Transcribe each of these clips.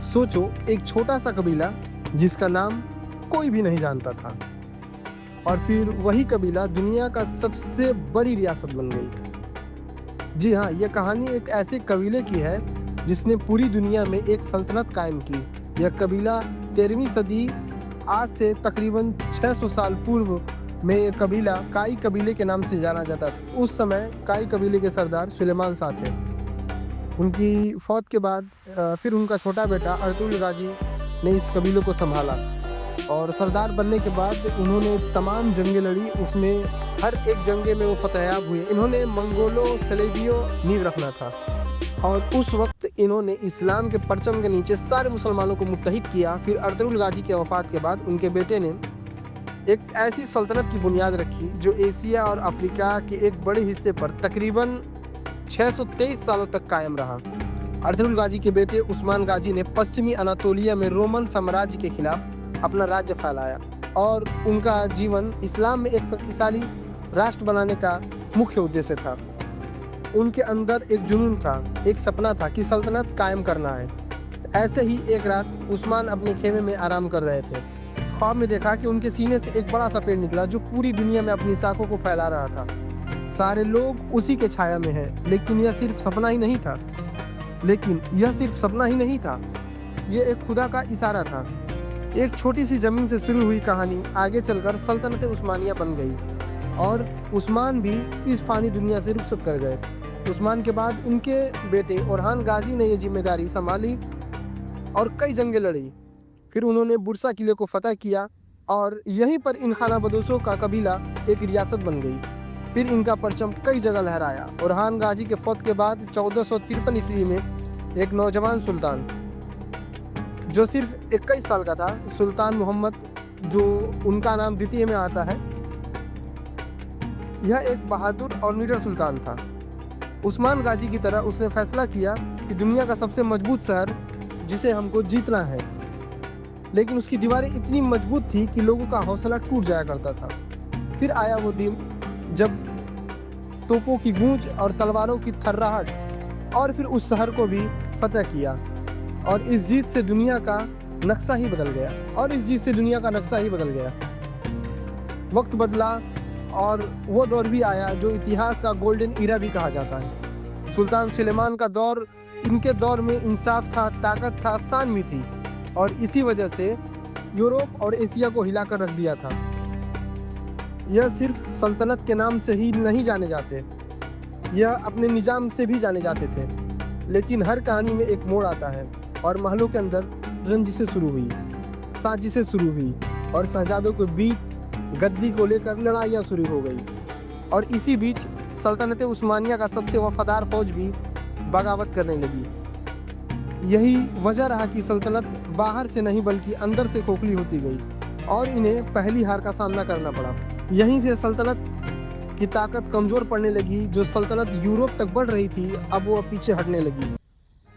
सोचो, एक छोटा सा कबीला जिसका नाम कोई भी नहीं जानता था, और फिर वही कबीला दुनिया का सबसे बड़ी रियासत बन गई। जी हाँ, यह कहानी एक ऐसे कबीले की है जिसने पूरी दुनिया में एक सल्तनत कायम की। यह कबीला 13वीं सदी, आज से तकरीबन 600 साल पूर्व में यह कबीला काई कबीले के नाम से जाना जाता था। उस समय काई कबीले के सरदार सुलेमान शाह थे। उनकी फौत के बाद फिर उनका छोटा बेटा अर्तुगरुल गाजी ने इस कबीले को संभाला, और सरदार बनने के बाद उन्होंने तमाम जंगें लड़ी। उसमें हर एक जंगे में वो फतेहयाब हुए। इन्होंने मंगोलों, सलेबियों नींव रखना था, और उस वक्त इन्होंने इस्लाम के परचम के नीचे सारे मुसलमानों को मुत्तहिद किया। फिर अर्तुगरुल गाजी के वफात के बाद उनके बेटे ने एक ऐसी सल्तनत की बुनियाद रखी जो एशिया और अफ्रीका के एक बड़े हिस्से पर तकरीबन 623 सालों तक कायम रहा। अर्तुगरुल गाजी के बेटे उस्मान गाजी ने पश्चिमी अनातोलिया में रोमन साम्राज्य के खिलाफ अपना राज्य फैलाया, और उनका जीवन इस्लाम में एक शक्तिशाली राष्ट्र बनाने का मुख्य उद्देश्य था। उनके अंदर एक जुनून था, एक सपना था कि सल्तनत कायम करना है। ऐसे ही एक रात उस्मान अपने खेमे में आराम कर रहे थे। ख्वाब में देखा कि उनके सीने से एक बड़ा सा पेड़ निकला जो पूरी दुनिया में अपनी शाखों को फैला रहा था। सारे लोग उसी के छाया में हैं, लेकिन यह सिर्फ सपना ही नहीं था। यह एक खुदा का इशारा था। एक छोटी सी ज़मीन से शुरू हुई कहानी आगे चलकर सल्तनत उस्मानिया बन गई, और उस्मान भी इस फानी दुनिया से रुखसत कर गए। उस्मान के बाद उनके बेटे ओरहान गाजी ने यह जिम्मेदारी संभाली और कई जंगें लड़ी। फिर उन्होंने बुरसा किले को फतह किया, और यहीं पर इन खाना बदोशों का कबीला एक रियासत बन गई। फिर इनका परचम कई जगह लहराया। ओरहान गाजी के फौत के बाद 1453 ईस्वी में एक नौजवान सुल्तान जो सिर्फ 21 साल का था, सुल्तान मोहम्मद, जो उनका नाम द्वितीय में आता है, यह एक बहादुर और निडर सुल्तान था। उस्मान गाजी की तरह उसने फैसला किया कि दुनिया का सबसे मजबूत शहर जिसे हमको जीतना है, लेकिन उसकी दीवारें इतनी मजबूत थी कि लोगों का हौसला टूट जाया करता था। फिर आया वो दिन जब तोपों की गूंज और तलवारों की थर्राहट, और फिर उस शहर को भी फतह किया, और इस जीत से दुनिया का नक्शा ही बदल गया। वक्त बदला, और वो दौर भी आया जो इतिहास का गोल्डन ईरा भी कहा जाता है। सुल्तान सुलेमान का दौर, इनके दौर में इंसाफ था, ताकत था, शान भी थी, और इसी वजह से यूरोप और एशिया को हिलाकर रख दिया था। यह सिर्फ सल्तनत के नाम से ही नहीं जाने जाते, यह अपने निज़ाम से भी जाने जाते थे। लेकिन हर कहानी में एक मोड़ आता है, और महलों के अंदर रंजिशें शुरू हुई, साजिशें शुरू हुई, और शहजादों के बीच गद्दी को लेकर लड़ाइयाँ शुरू हो गई। और इसी बीच सल्तनत उस्मानिया का सबसे वफादार फौज भी बगावत करने लगी। यही वजह रहा कि सल्तनत बाहर से नहीं बल्कि अंदर से खोखली होती गई, और इन्हें पहली हार का सामना करना पड़ा। यहीं से सल्तनत की ताकत कमज़ोर पड़ने लगी। जो सल्तनत यूरोप तक बढ़ रही थी, अब वो पीछे हटने लगी।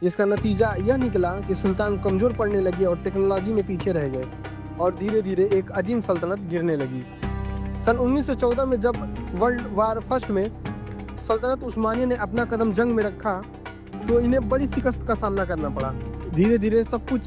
इसका नतीजा यह निकला कि सुल्तान कमज़ोर पड़ने लगे और टेक्नोलॉजी में पीछे रह गए, और धीरे धीरे एक अजीम सल्तनत गिरने लगी। सन 1914 में जब वर्ल्ड वार फर्स्ट में सल्तनत उस्मानिया ने अपना कदम जंग में रखा, तो इन्हें बड़ी शिकस्त का सामना करना पड़ा। धीरे धीरे सब कुछ